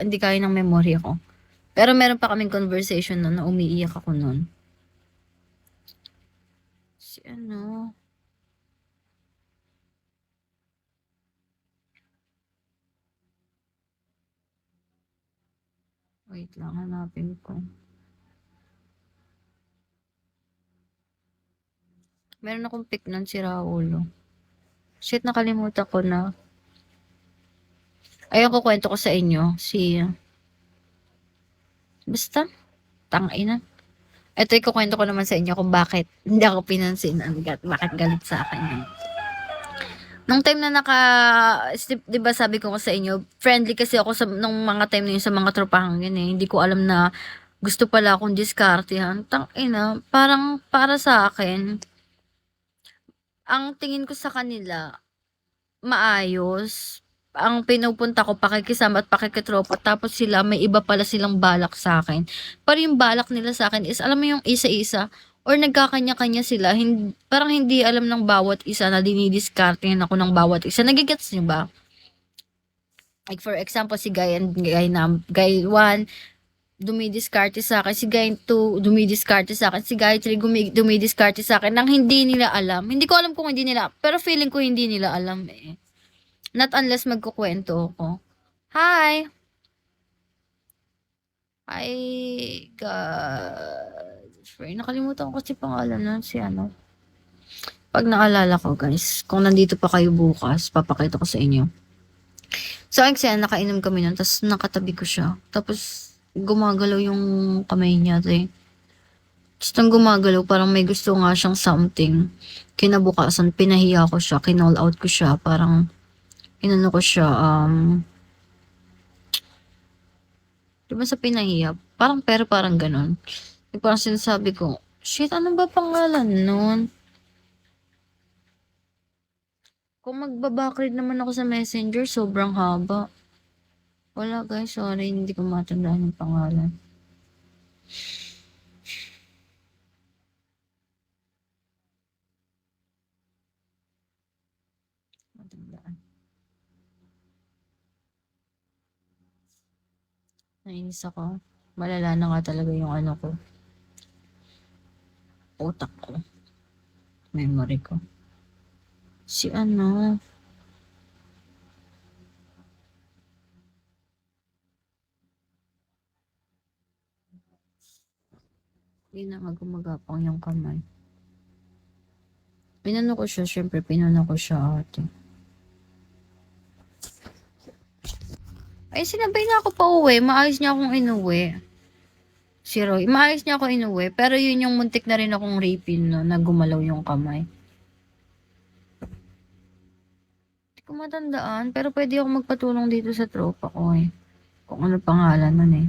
hindi kaya ng memory ko. Pero meron pa kaming conversation nun na umiiyak ako nun. Si ano? Wait lang, hanapin ko. Meron akong pic nun si Raulo. Shit, nakalimutan ko na. Ayun, kukwento ko sa inyo. Basta, tangina. Ito, ikukwento ko naman sa inyo kung bakit hindi ako pinansin. Bakit galit sa akin yun. Nung time na di ba sabi ko sa inyo, friendly kasi ako nung mga time na yun sa mga tropahan yun eh. Hindi ko alam na gusto pala akong diskartehan. Tangina, parang para sa akin, ang tingin ko sa kanila, maayos. Ang pinupunta ko pakikisama at pakikitropa tapos sila may iba pala silang balak sa akin. Pero yung balak nila sa akin is alam mo yung isa-isa or nagkakanya-kanya sila. Parang hindi alam ng bawat isa na dinidiskartehan ako ng bawat isa. Nagigets niyo ba? Like for example, si Guy 1, dumidiskarte sa akin. Si Guy 2, dumidiskarte sa akin. Si Guy 3, dumidiskarte sa akin nang hindi nila alam. Hindi ko alam kung hindi nila, pero feeling ko hindi nila alam eh. Not unless magkukwento ako. Hi! Hi, God. Nakalimutan ko kasi pangalan nun si ano. Pag naalala ko guys, kung nandito pa kayo bukas, papakita ko sa inyo. So, kasi nakainom kami nun, tapos nakatabi ko siya. Tapos, gumagalaw yung kamay niya. Tapos nang gumagalaw, parang may gusto nga siyang something. Kinabukasan, pinahiya ko siya, kinall out ko siya, parang, inano ko siya, di ba sa pinahiya? Parang ganun. Parang sinasabi ko, shit, ano ba pangalan nun? Kung magbabackread naman ako sa messenger, sobrang haba. Wala guys, sorry, hindi ko matandaan yung pangalan. Matandaan. Nainis ako. Malala na nga talaga yung ano ko. Utak ko. Memory ko. Si ano? Hindi na nga gumagapang yung kamay. Pinano ko siya, syempre pinano ko siya ate. Ay, sinabay na ako pa uwi. Maayos niya akong inuwi. Si Roy. Maayos niya ako inuwi. Pero yun yung muntik na rin akong rapin no, na gumalaw yung kamay. Hindi ko matandaan. Pero pwede ako magpatulong dito sa tropa ko eh. Kung ano pangalan nun eh.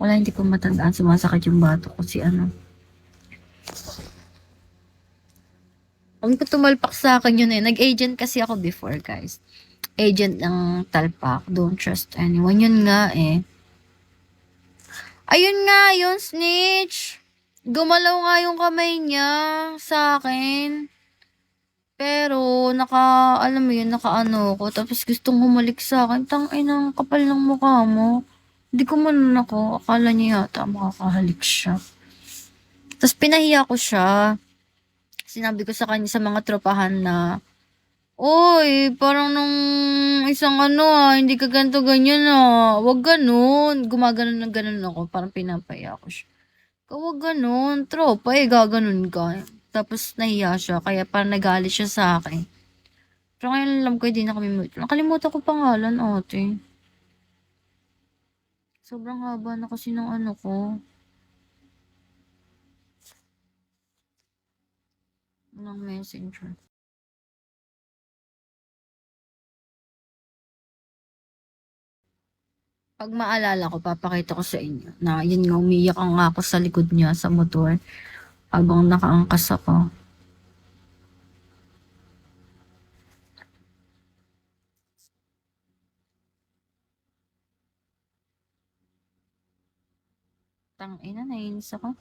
Wala, hindi ko matandaan. Sumasakit yung bato ko si ano. Ang tumalpak sa akin yun eh. Nag-agent kasi ako before guys. Agent ng Talpak. Don't trust anyone. Yun nga eh. Ayun nga, yun snitch. Gumalaw nga yung kamay niya sa akin. Pero, alam mo yun, nakaano ko. Tapos gustong humalik sa akin. Tangay ng kapal ng mukha mo. Hindi ko man ako. Akala niya yata makakahalik siya. Tapos pinahiya ko siya. Sinabi ko sa kanya sa mga tropahan na, oy, parang nung isang ano hindi ka ganito ganyan wag ganun. Gumaganon na ganun ako. Parang pinapaya ko siya. Wag ganun. Tropa eh, gaganon ka. Tapos nahiya siya. Kaya parang nagalit siya sa akin. Pero ngayon alam ko, hindi na kami nakalimutan ko pangalan, ate. Sobrang haba na kasi ng ano ko. Ng messenger. Pag maalala ko, papakita ko sa inyo na yun nga, umiyak ang ako sa likod niya sa motor habang nakaangkas ako. Tangina, nainis ako.